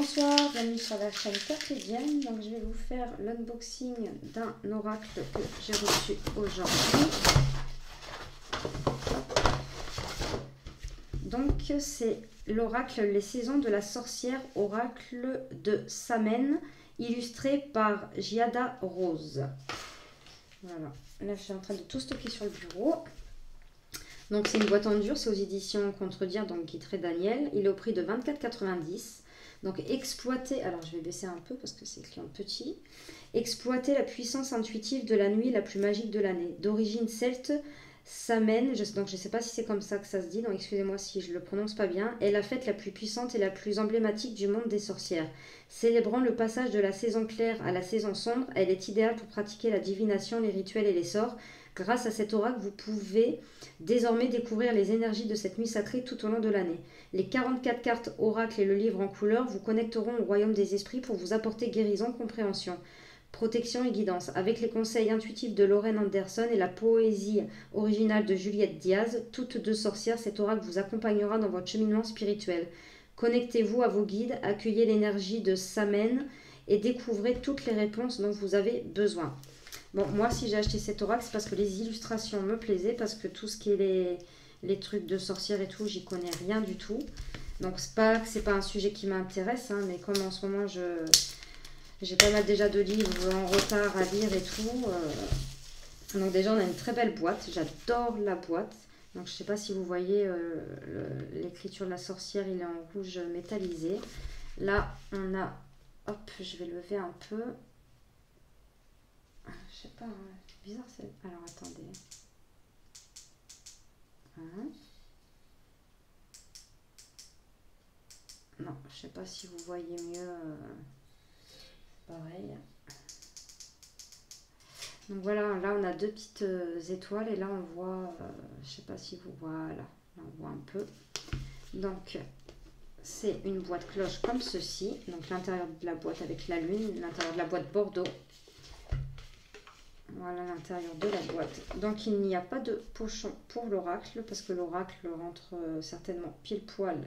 Bonsoir, bienvenue sur la chaîne Cartésienne. Donc je vais vous faire l'unboxing d'un oracle que j'ai reçu aujourd'hui. Donc c'est l'oracle Les Saisons de la Sorcière, oracle de Samen, illustré par Giada Rose. Voilà, là je suis en train de tout stocker sur le bureau. Donc c'est une boîte en dur, c'est aux éditions Contredire, donc Guitry Daniel. Il est au prix de 24,90 €. Donc exploiter, alors je vais baisser un peu parce que c'est écrit en petit. Exploiter la puissance intuitive de la nuit la plus magique de l'année. D'origine celte, Samen, donc je ne sais pas si c'est comme ça que ça se dit, donc excusez-moi si je ne le prononce pas bien, est la fête la plus puissante et la plus emblématique du monde des sorcières. Célébrant le passage de la saison claire à la saison sombre, elle est idéale pour pratiquer la divination, les rituels et les sorts. Grâce à cet oracle, vous pouvez désormais découvrir les énergies de cette nuit sacrée tout au long de l'année. Les 44 cartes oracle et le livre en couleur vous connecteront au royaume des esprits pour vous apporter guérison, compréhension, protection et guidance. Avec les conseils intuitifs de Lauren Anderson et la poésie originale de Juliette Diaz, toutes deux sorcières, cet oracle vous accompagnera dans votre cheminement spirituel. Connectez-vous à vos guides, accueillez l'énergie de Samen et découvrez toutes les réponses dont vous avez besoin. Bon, moi, si j'ai acheté cet oracle, c'est parce que les illustrations me plaisaient, parce que tout ce qui est les trucs de sorcières et tout, j'y connais rien du tout. Donc, c'est pas que c'est pas un sujet qui m'intéresse, hein, mais comme en ce moment, j'ai pas mal déjà de livres en retard à lire et tout. Donc, déjà, on a une très belle boîte. J'adore la boîte. Donc, je sais pas si vous voyez l'écriture de la sorcière, il est en rouge métallisé. Là, on a... Hop, je vais lever un peu. Je sais pas, c'est bizarre. Alors, attendez. Hein? Non, je sais pas si vous voyez mieux. Pareil. Donc voilà, là on a deux petites étoiles et là on voit, je sais pas si vous voyez, là on voit un peu. Donc c'est une boîte cloche comme ceci. Donc l'intérieur de la boîte avec la lune, l'intérieur de la boîte bordeaux. Voilà l'intérieur de la boîte. Donc il n'y a pas de pochon pour l'oracle parce que l'oracle rentre certainement pile poil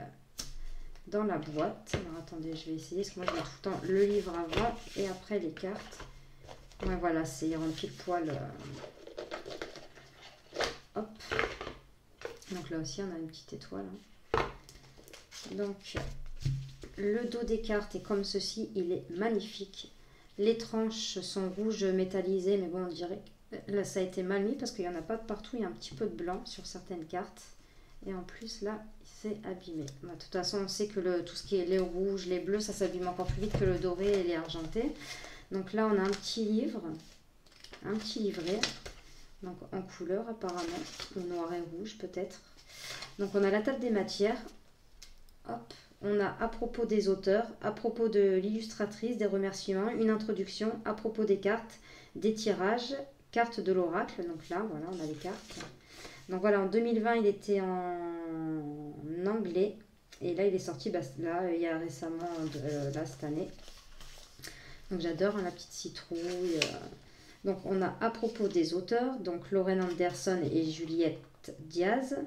dans la boîte. Alors attendez, je vais essayer parce que moi je mets tout le temps le livre avant et après les cartes. Ouais, voilà, c'est il rentre pile poil. Hop. Donc là aussi on a une petite étoile. Hein. Donc le dos des cartes est comme ceci, il est magnifique. Les tranches sont rouges métallisées, mais bon, on dirait que là, ça a été mal mis parce qu'il n'y en a pas de partout. Il y a un petit peu de blanc sur certaines cartes. Et en plus, là, c'est abîmé. Bah, de toute façon, on sait que tout ce qui est les rouges, les bleus, ça s'abîme encore plus vite que le doré et les argentés. Donc là, on a un petit livre, un petit livret, donc en couleur apparemment, ou noir et rouge peut-être. Donc on a la table des matières. Hop. On a à propos des auteurs, à propos de l'illustratrice, des remerciements, une introduction, à propos des cartes, des tirages, cartes de l'oracle. Donc là, voilà, on a les cartes. Donc voilà, en 2020, il était en anglais. Et là, il est sorti là, il y a récemment, là, cette année. Donc j'adore, hein, la petite citrouille. Donc on a à propos des auteurs, donc Lauren Anderson et Juliette Diaz.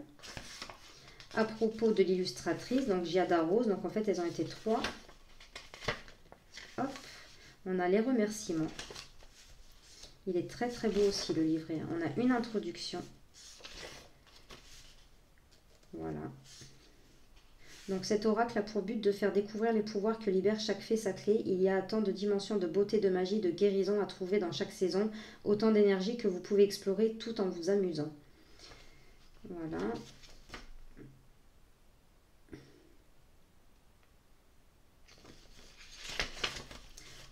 À propos de l'illustratrice, donc Giada Rose, donc en fait elles ont été 3. Hop, on a les remerciements. Il est très très beau aussi le livret. On a une introduction. Voilà. Donc cet oracle a pour but de faire découvrir les pouvoirs que libère chaque fée sacrée. Il y a tant de dimensions de beauté, de magie, de guérison à trouver dans chaque saison. Autant d'énergie que vous pouvez explorer tout en vous amusant. Voilà.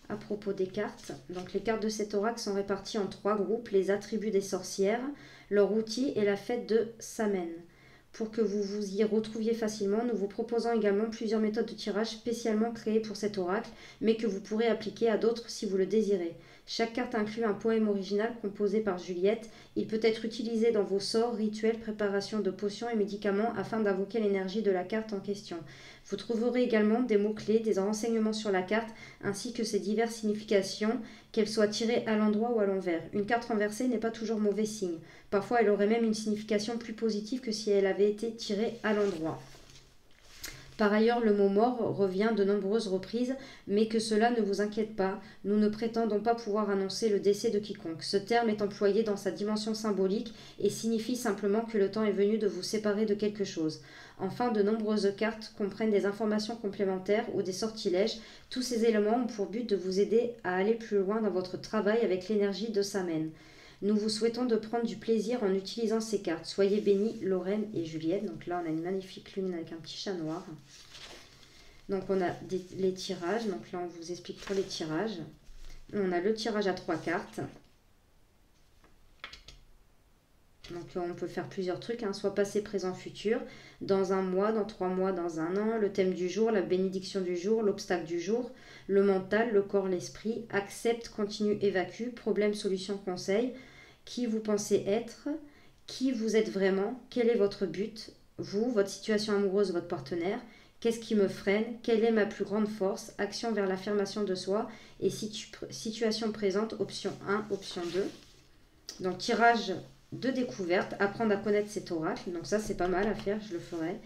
À propos des cartes, donc les cartes de cet oracle sont réparties en 3 groupes, les attributs des sorcières, leur outil et la fête de Samen. Pour que vous vous y retrouviez facilement, nous vous proposons également plusieurs méthodes de tirage spécialement créées pour cet oracle, mais que vous pourrez appliquer à d'autres si vous le désirez. Chaque carte inclut un poème original composé par Juliette. Il peut être utilisé dans vos sorts, rituels, préparations de potions et médicaments afin d'invoquer l'énergie de la carte en question. Vous trouverez également des mots-clés, des renseignements sur la carte, ainsi que ses diverses significations, qu'elles soient tirées à l'endroit ou à l'envers. Une carte renversée n'est pas toujours mauvais signe. Parfois, elle aurait même une signification plus positive que si elle avait été tirée à l'endroit. Par ailleurs, le mot mort revient de nombreuses reprises, mais que cela ne vous inquiète pas, nous ne prétendons pas pouvoir annoncer le décès de quiconque. Ce terme est employé dans sa dimension symbolique et signifie simplement que le temps est venu de vous séparer de quelque chose. Enfin, de nombreuses cartes comprennent des informations complémentaires ou des sortilèges. Tous ces éléments ont pour but de vous aider à aller plus loin dans votre travail avec l'énergie de Samen. Nous vous souhaitons de prendre du plaisir en utilisant ces cartes. Soyez bénis, Lorraine et Juliette. Donc là, on a une magnifique lune avec un petit chat noir. Donc on a les tirages. Donc là, on vous explique pour les tirages. On a le tirage à 3 cartes. Donc on peut faire plusieurs trucs, hein, soit passé, présent, futur, dans un mois, dans 3 mois, dans un an, le thème du jour, la bénédiction du jour, l'obstacle du jour, le mental, le corps, l'esprit, accepte, continue, évacue, problème, solution, conseil, qui vous pensez être, qui vous êtes vraiment, quel est votre but, vous, votre situation amoureuse, votre partenaire, qu'est-ce qui me freine, quelle est ma plus grande force, action vers l'affirmation de soi et situation présente, option 1, option 2. Donc tirage de découverte, apprendre à connaître cet oracle, donc ça c'est pas mal à faire, je le ferai.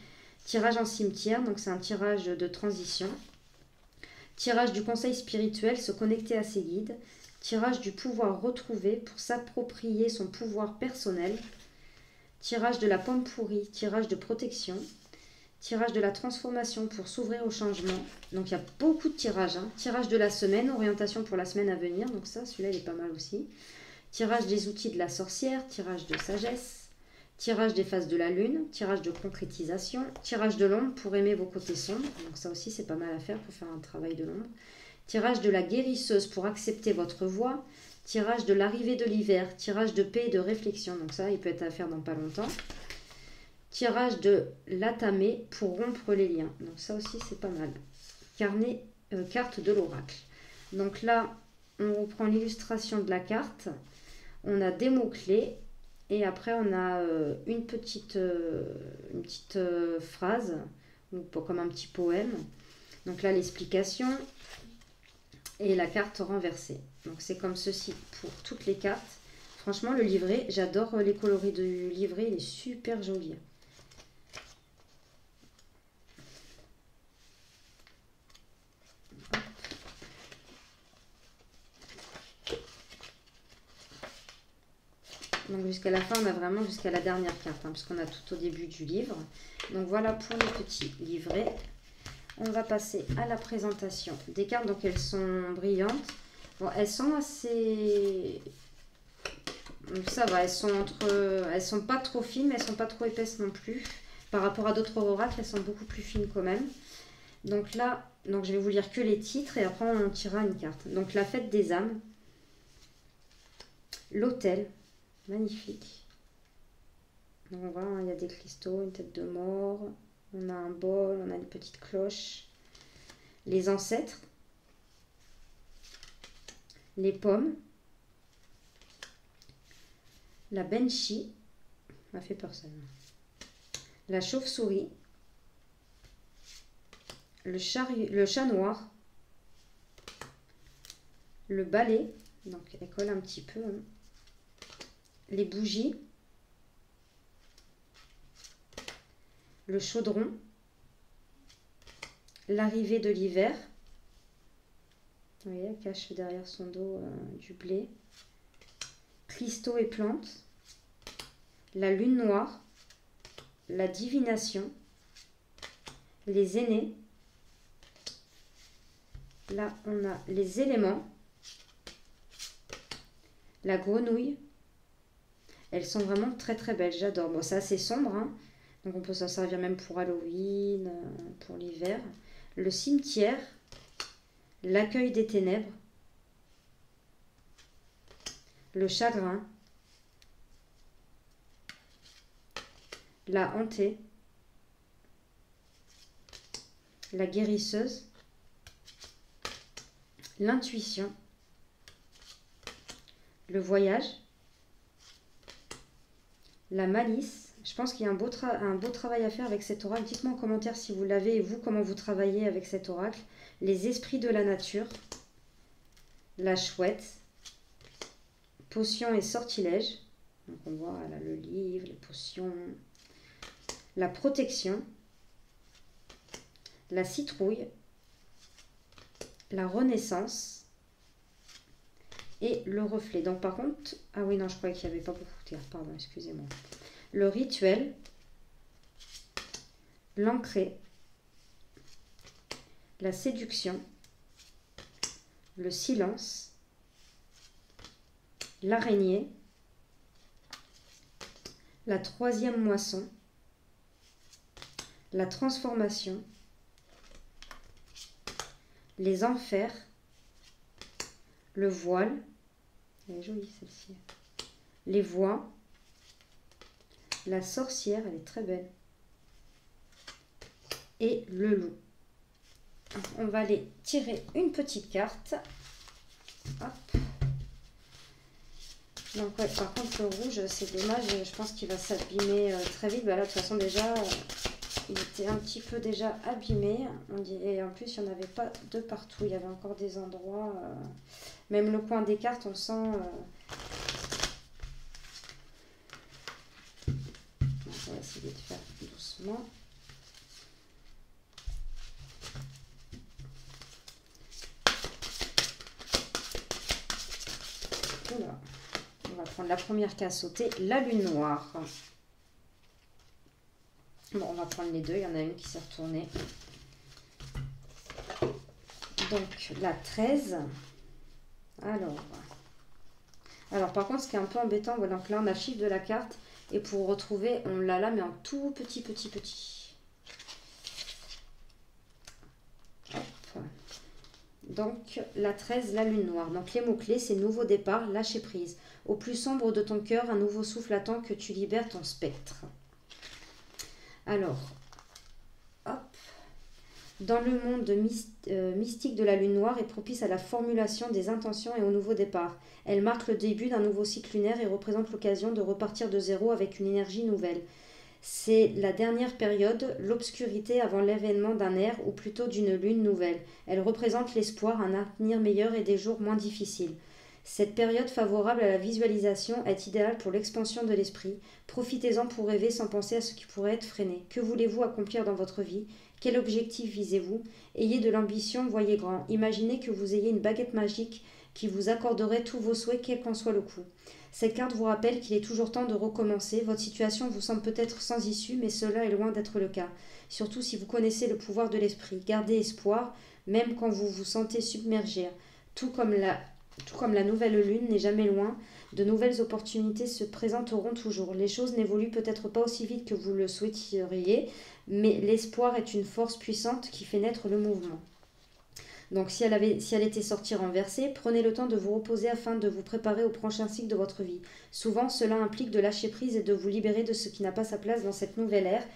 Tirage en cimetière, donc c'est un tirage de transition. Tirage du conseil spirituel, se connecter à ses guides. Tirage du pouvoir retrouvé pour s'approprier son pouvoir personnel. Tirage de la pomme pourrie, tirage de protection. Tirage de la transformation pour s'ouvrir au changement. Donc il y a beaucoup de tirages, hein. Tirage de la semaine, orientation pour la semaine à venir, donc ça, celui-là il est pas mal aussi. Tirage des outils de la sorcière, tirage de sagesse, tirage des phases de la lune, tirage de concrétisation, tirage de l'ombre pour aimer vos côtés sombres, donc ça aussi c'est pas mal à faire pour faire un travail de l'ombre, tirage de la guérisseuse pour accepter votre voix, tirage de l'arrivée de l'hiver, tirage de paix et de réflexion, donc ça il peut être à faire dans pas longtemps, tirage de l'atamé pour rompre les liens, donc ça aussi c'est pas mal, carte de l'oracle. Donc là on reprend l'illustration de la carte. On a des mots-clés et après on a une petite phrase, ou comme un petit poème. Donc là l'explication et la carte renversée. Donc c'est comme ceci pour toutes les cartes. Franchement le livret, j'adore les coloris du livret, il est super joli. Donc jusqu'à la fin, on a vraiment jusqu'à la dernière carte, hein, parce qu'on a tout au début du livre. Donc voilà pour le petit livret. On va passer à la présentation des cartes. Donc elles sont brillantes. Bon, elles sont assez... Ça va, elles sont pas trop fines, mais elles sont pas trop épaisses non plus. Par rapport à d'autres oracles, elles sont beaucoup plus fines quand même. Donc là, je vais vous lire que les titres et après on tirera une carte. Donc la fête des âmes. L'autel. Magnifique. Donc on voit, hein, il y a des cristaux, une tête de mort, on a un bol, on a une petite cloche. Les ancêtres. Les pommes. La banshee. Ça m'a fait peur ça. La chauve-souris. Le chat noir. Le balai. Donc elle colle un petit peu. Hein. Les bougies, le chaudron, l'arrivée de l'hiver, vous voyez, elle cache derrière son dos du blé, cristaux et plantes, la lune noire, la divination, les aînés, là on a les éléments, la grenouille. Elles sont vraiment très très belles, j'adore. Bon, c'est assez sombre, hein, donc on peut s'en servir même pour Halloween, pour l'hiver. Le cimetière, l'accueil des ténèbres, le chagrin, la hantée, la guérisseuse, l'intuition, le voyage, la malice. Je pense qu'il y a un beau travail à faire avec cet oracle. Dites-moi en commentaire si vous l'avez et vous, comment vous travaillez avec cet oracle. Les esprits de la nature. La chouette. Potions et sortilèges. Donc on voit là, le livre, les potions. La protection. la citrouille, la renaissance et le reflet. Donc par contre, ah oui non, je croyais qu'il n'y avait pas beaucoup de cartes, pardon, excusez-moi. Le rituel, l'ancré, la séduction, le silence, l'araignée, la troisième moisson, la transformation, les enfers, le voile, elle est jolie celle-ci, les voix, la sorcière, elle est très belle, et le loup. On va aller tirer une petite carte. Hop. Donc ouais, par contre le rouge c'est dommage, je pense qu'il va s'abîmer très vite. Bah là de toute façon déjà il était un petit peu déjà abîmé. Et en plus il n'y en avait pas de partout, il y avait encore des endroits, même le coin des cartes on sent... On va essayer de faire doucement. Oula. On va prendre la première qui a sauté, la lune noire. Bon, on va prendre les deux, il y en a une qui s'est retournée. Donc, la 13. Alors, par contre, ce qui est un peu embêtant, voilà, donc là, on a le chiffre de la carte. Et pour retrouver, on l'a là, mais en tout petit. Hop. Donc, la 13, la lune noire. Donc, les mots-clés, c'est nouveau départ, lâcher prise. Au plus sombre de ton cœur, un nouveau souffle attend que tu libères ton spectre. Alors, hop. Dans le monde mystique de la lune noire est propice à la formulation des intentions et au nouveau départ. Elle marque le début d'un nouveau cycle lunaire et représente l'occasion de repartir de zéro avec une énergie nouvelle. C'est la dernière période, l'obscurité avant l'avènement d'un ère ou plutôt d'une lune nouvelle. Elle représente l'espoir, un avenir meilleur et des jours moins difficiles. Cette période favorable à la visualisation est idéale pour l'expansion de l'esprit. Profitez-en pour rêver sans penser à ce qui pourrait être freiné. Que voulez-vous accomplir dans votre vie ? Quel objectif visez-vous ? Ayez de l'ambition, voyez grand. Imaginez que vous ayez une baguette magique qui vous accorderait tous vos souhaits, quel qu'en soit le coût. Cette carte vous rappelle qu'il est toujours temps de recommencer. Votre situation vous semble peut-être sans issue, mais cela est loin d'être le cas. Surtout si vous connaissez le pouvoir de l'esprit. Gardez espoir, même quand vous vous sentez submergé. Tout comme la nouvelle lune n'est jamais loin, de nouvelles opportunités se présenteront toujours. Les choses n'évoluent peut-être pas aussi vite que vous le souhaiteriez, mais l'espoir est une force puissante qui fait naître le mouvement. Donc si elle était sortie renversée, prenez le temps de vous reposer afin de vous préparer au prochain cycle de votre vie. Souvent, cela implique de lâcher prise et de vous libérer de ce qui n'a pas sa place dans cette nouvelle ère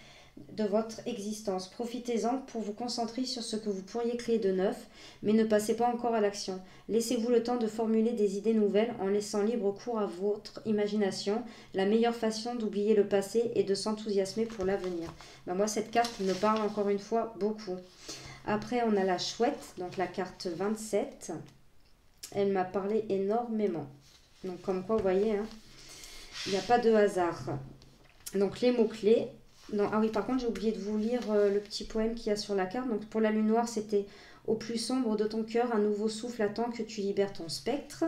de votre existence. Profitez-en pour vous concentrer sur ce que vous pourriez créer de neuf, mais ne passez pas encore à l'action. Laissez-vous le temps de formuler des idées nouvelles en laissant libre cours à votre imagination. La meilleure façon d'oublier le passé est de s'enthousiasmer pour l'avenir. Moi, cette carte me parle encore une fois beaucoup. Après, on a la chouette, donc la carte 27. Elle m'a parlé énormément. Donc, comme quoi, vous voyez, hein, il n'y a pas de hasard. Donc, les mots-clés. Non, ah oui, par contre, j'ai oublié de vous lire le petit poème qu'il y a sur la carte. Donc, pour la lune noire, c'était « Au plus sombre de ton cœur, un nouveau souffle attend que tu libères ton spectre. »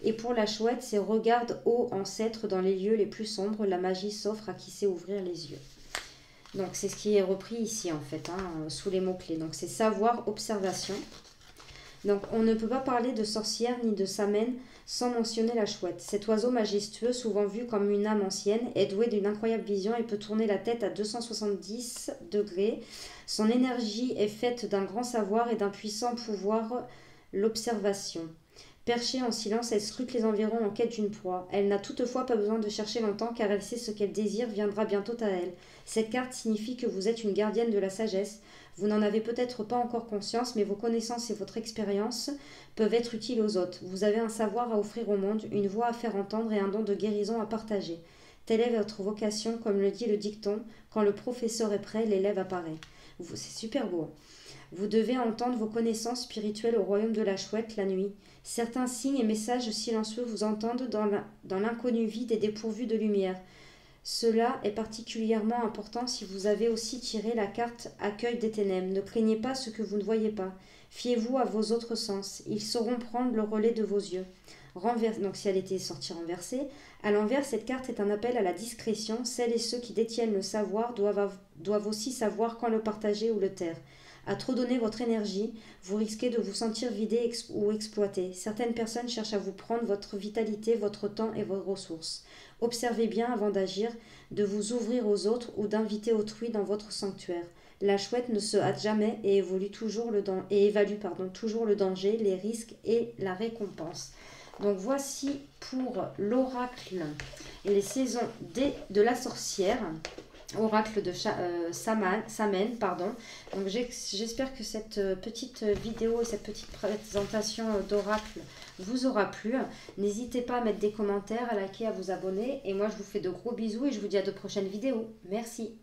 Et pour la chouette, c'est « Regarde, ô ancêtre, dans les lieux les plus sombres, la magie s'offre à qui sait ouvrir les yeux. » Donc, c'est ce qui est repris ici, en fait, hein, sous les mots-clés. Donc, c'est savoir, observation. Donc, on ne peut pas parler de sorcière ni de samène sans mentionner la chouette. Cet oiseau majestueux, souvent vu comme une âme ancienne, est doué d'une incroyable vision et peut tourner la tête à 270 degrés. Son énergie est faite d'un grand savoir et d'un puissant pouvoir, l'observation. Perchée en silence, elle scrute les environs en quête d'une proie. Elle n'a toutefois pas besoin de chercher longtemps car elle sait ce qu'elle désire viendra bientôt à elle. Cette carte signifie que vous êtes une gardienne de la sagesse. Vous n'en avez peut-être pas encore conscience, mais vos connaissances et votre expérience peuvent être utiles aux autres. Vous avez un savoir à offrir au monde, une voix à faire entendre et un don de guérison à partager. Telle est votre vocation, comme le dit le dicton, quand le professeur est prêt, l'élève apparaît. C'est super beau. Vous devez entendre vos connaissances spirituelles au royaume de la chouette la nuit. Certains signes et messages silencieux vous entendent dans l'inconnu vide et dépourvu de lumière. Cela est particulièrement important si vous avez aussi tiré la carte accueil des ténèbres. Ne craignez pas ce que vous ne voyez pas. Fiez-vous à vos autres sens. Ils sauront prendre le relais de vos yeux. Donc si elle était sortie renversée. À l'envers, cette carte est un appel à la discrétion. Celles et ceux qui détiennent le savoir doivent aussi savoir quand le partager ou le taire. À trop donner votre énergie, vous risquez de vous sentir vidé ou exploité. Certaines personnes cherchent à vous prendre votre vitalité, votre temps et vos ressources. Observez bien avant d'agir, de vous ouvrir aux autres ou d'inviter autrui dans votre sanctuaire. La chouette ne se hâte jamais et évalue toujours le danger, les risques et la récompense. Donc voici pour l'oracle et les saisons de la sorcière. Oracle de Samen, pardon. Donc j'espère que cette petite vidéo et cette petite présentation d'oracle vous aura plu. N'hésitez pas à mettre des commentaires, à liker, à vous abonner. Et moi je vous fais de gros bisous et je vous dis à de prochaines vidéos. Merci.